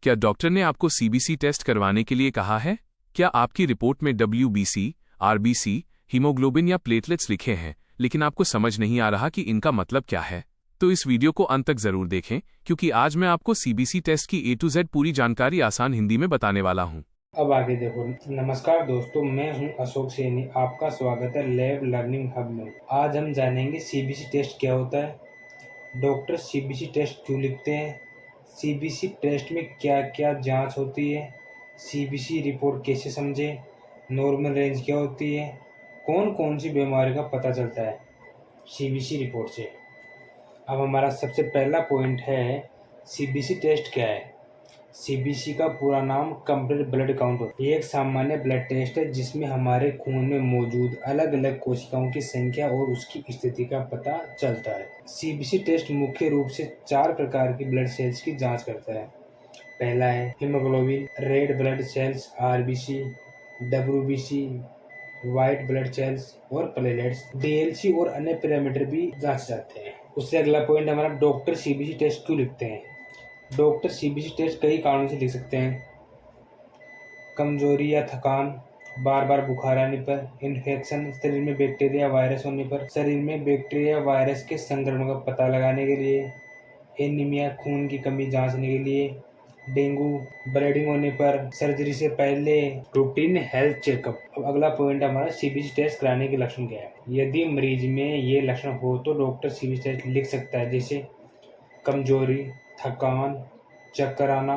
क्या डॉक्टर ने आपको सीबीसी टेस्ट करवाने के लिए कहा है? क्या आपकी रिपोर्ट में WBC, RBC, हीमोग्लोबिन या प्लेटलेट्स लिखे हैं, लेकिन आपको समझ नहीं आ रहा कि इनका मतलब क्या है? तो इस वीडियो को अंत तक जरूर देखें, क्योंकि आज मैं आपको सीबीसी टेस्ट की A to Z पूरी जानकारी आसान हिंदी में बताने वाला हूं। अब आगे देखो। नमस्कार दोस्तों, मैं हूं अशोक सैनी। आपका स्वागत है लैब लर्निंग हब में। आज हम जानेंगे सीबीसी टेस्ट क्या होता है, डॉक्टर सीबीसी टेस्ट क्यों लिखते हैं, सीबीसी टेस्ट में क्या क्या जांच होती है, सीबीसी रिपोर्ट कैसे समझें, नॉर्मल रेंज क्या होती है, कौन कौन सी बीमारी का पता चलता है सीबीसी रिपोर्ट से। अब हमारा सबसे पहला पॉइंट है, सीबीसी टेस्ट क्या है। सीबीसी का पूरा नाम कंप्लीट ब्लड काउंट। ये एक सामान्य ब्लड टेस्ट है जिसमें हमारे खून में मौजूद अलग अलग कोशिकाओं की संख्या और उसकी स्थिति का पता चलता है। सीबीसी टेस्ट मुख्य रूप से 4 प्रकार की ब्लड सेल्स की जांच करता है। पहला है haemoglobin, red blood cells RBC, WBC, white blood cells और प्लेटलेट्स। DLC और अन्य पैरामीटर भी जांचे जाते हैं। उससे अगला पॉइंट हमारा, डॉक्टर सीबीसी टेस्ट क्यों लिखते हैं। डॉक्टर सीबीसी टेस्ट कई कारणों से लिख सकते हैं। कमजोरी या थकान, बार बार बुखार आने पर, इन्फेक्शन, शरीर में बैक्टीरिया वायरस होने पर, शरीर में बैक्टीरिया वायरस के संक्रमण का पता लगाने के लिए, एनीमिया खून की कमी जांचने के लिए, डेंगू, ब्लीडिंग होने पर, सर्जरी से पहले, रूटीन हेल्थ चेकअप। अब अगला पॉइंट हमारा, सीबीसी टेस्ट कराने के लक्षण क्या है। यदि मरीज में ये लक्षण हो तो डॉक्टर सीबीसी टेस्ट लिख सकता है, जैसे कमजोरी, थकान, चक्कर आना,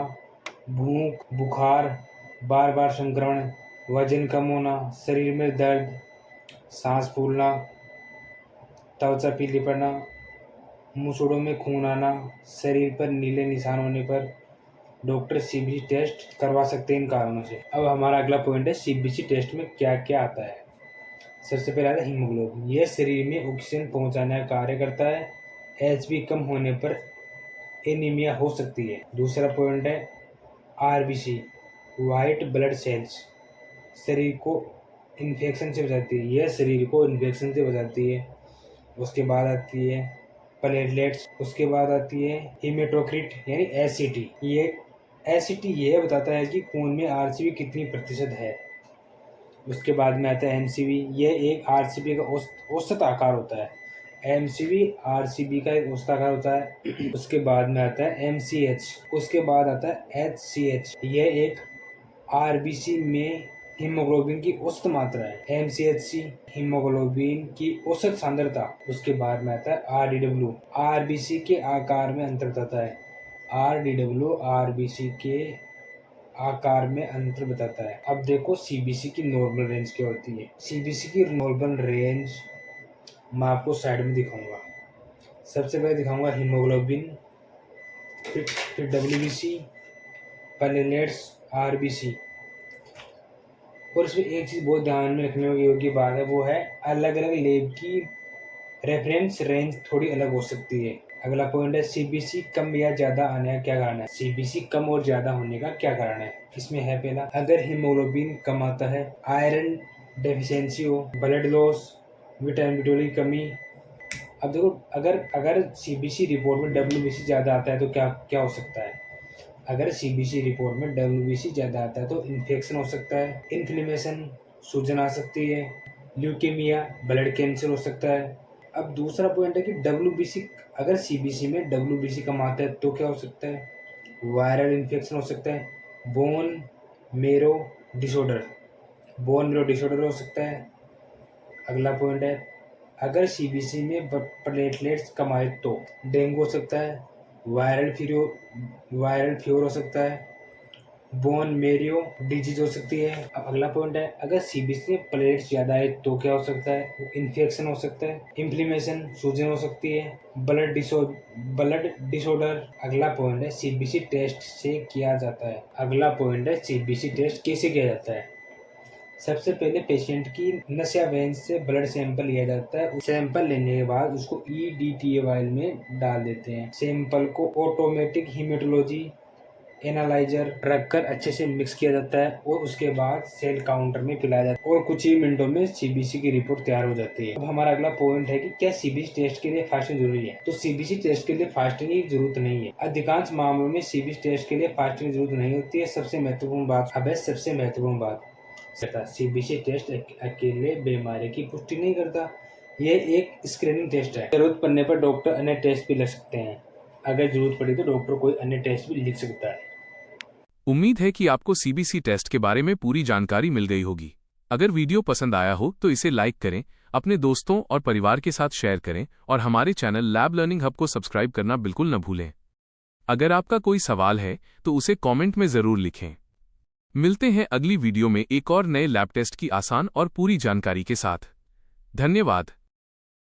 भूख, बुखार, बार बार संक्रमण, वजन कम होना, शरीर में दर्द, सांस फूलना, त्वचा पीली पड़ना, मूछड़ों में खून आना, शरीर पर नीले निशान होने पर डॉक्टर सीबीसी टेस्ट करवा सकते हैं इन कारणों से। अब हमारा अगला पॉइंट है, सीबीसी टेस्ट में क्या क्या आता है। सबसे पहले आता है हीमोग्लोबिन। यह शरीर में ऑक्सीजन पहुंचाने का कार्य करता है। HB कम होने पर एनीमिया हो सकती है। दूसरा पॉइंट है RBC, व्हाइट ब्लड सेल्स, शरीर को इन्फेक्शन से बचाती है। यह शरीर को इन्फेक्शन से बचाती है। उसके बाद आती है प्लेटलेट्स। उसके बाद आती है हीमेटोक्रिट यानी एसिटी। ये एसिटी यह बताता है कि खून में RCB कितनी प्रतिशत है। उसके बाद में आता है MCV। यह एक RCB का औसत आकार होता है। MCV RCB का एक औसत आकार होता है। उसके बाद में आता है MCH। उसके बाद आता है HCH। यह एक RBC में हीमोग्लोबिन की औसत मात्रा है। MCHC हीमोग्लोबिन की औसत सांद्रता। उसके बाद में आता है RDW, RBC के आकार में अंतर बताता है। RDW RBC के आकार में अंतर बताता है। अब देखो सीबीसी की नॉर्मल रेंज क्या होती है। सीबीसी की नॉर्मल रेंज मैं आपको साइड में दिखाऊंगा। सबसे पहले दिखाऊंगा हीमोग्लोबिन, फिर WBC, प्लेटलेट्स, RBC। और इसमें एक चीज़ बहुत ध्यान में रखने योग्य बात है, वो है अलग अलग लैब की रेफरेंस रेंज थोड़ी अलग हो सकती है। अगला पॉइंट है, सीबीसी कम या ज़्यादा आने का क्या कारण है। सीबीसी कम और ज़्यादा होने का क्या कारण है। इसमें है पहला, अगर हीमोग्लोबिन कम आता है, आयरन डेफिशिएंसी हो, ब्लड लॉस, विटामिन B12 की कमी। अब देखो, अगर सीबीसी रिपोर्ट में WBC ज़्यादा आता है तो क्या क्या हो सकता है। अगर सीबीसी रिपोर्ट में WBC ज़्यादा आता है तो इन्फेक्शन हो सकता है, इन्फ्लेमेशन, सूजन आ सकती है, ल्यूकेमिया, ब्लड कैंसर हो सकता है। अब दूसरा पॉइंट है कि WBC, अगर सीबीसी में WBC कम आता है तो क्या हो सकता है, वायरल इन्फेक्शन हो सकता है, bone marrow disorder, bone marrow disorder हो सकता है। अगला पॉइंट है, अगर सीबीसी में प्लेटलेट्स कम आए तो डेंगू हो सकता है, वायरल फीवर हो सकता है, बोन मेरो डिजीज हो सकती है। अब अगला पॉइंट है, अगर सीबीसी में प्लेटलेट्स ज़्यादा है तो क्या हो सकता है, इन्फेक्शन हो सकता है, इन्फ्लेमेशन, सूजन हो सकती है, ब्लड डिसऑर्डर। अगला पॉइंट है, सीबीसी टेस्ट से किया जाता है। अगला पॉइंट है, सीबीसी टेस्ट कैसे किया जाता है। सबसे पहले पेशेंट की नस या वेन से ब्लड सैंपल लिया जाता है। सैंपल लेने के बाद उसको EDTA वायल में डाल देते हैं। सैंपल को ऑटोमेटिक हीमेटोलॉजी एनालाइजर रखकर अच्छे से मिक्स किया जाता है और उसके बाद सेल काउंटर में पिलाया जाता है और कुछ ही मिनटों में सीबीसी की रिपोर्ट तैयार हो जाती है। अब हमारा अगला पॉइंट है कि क्या सीबीसी टेस्ट के लिए फास्टिंग जरूरी है। तो सीबीसी टेस्ट के लिए फास्टिंग की जरूरत नहीं है। अधिकांश मामलों में सीबीसी टेस्ट के लिए फास्टिंग की जरूरत नहीं होती है। सबसे महत्वपूर्ण बात सीबीसी टेस्ट अकेले बीमारी की पुष्टि नहीं करता, यह एक स्क्रीनिंग टेस्ट है। जरूरत पड़ने पर डॉक्टर अन्य टेस्ट भी लिख सकते हैं। अगर जरूरत पड़ी तो डॉक्टर कोई अन्य टेस्ट भी लिख सकता है। उम्मीद है कि आपको सीबीसी टेस्ट के बारे में पूरी जानकारी मिल गई होगी। अगर वीडियो पसंद आया हो तो इसे लाइक करें, अपने दोस्तों और परिवार के साथ शेयर करें और हमारे चैनल लैब लर्निंग हब को सब्सक्राइब करना बिल्कुल न भूलें। अगर आपका कोई सवाल है तो उसे कमेंट में ज़रूर लिखें। मिलते हैं अगली वीडियो में एक और नए लैब टेस्ट की आसान और पूरी जानकारी के साथ। धन्यवाद।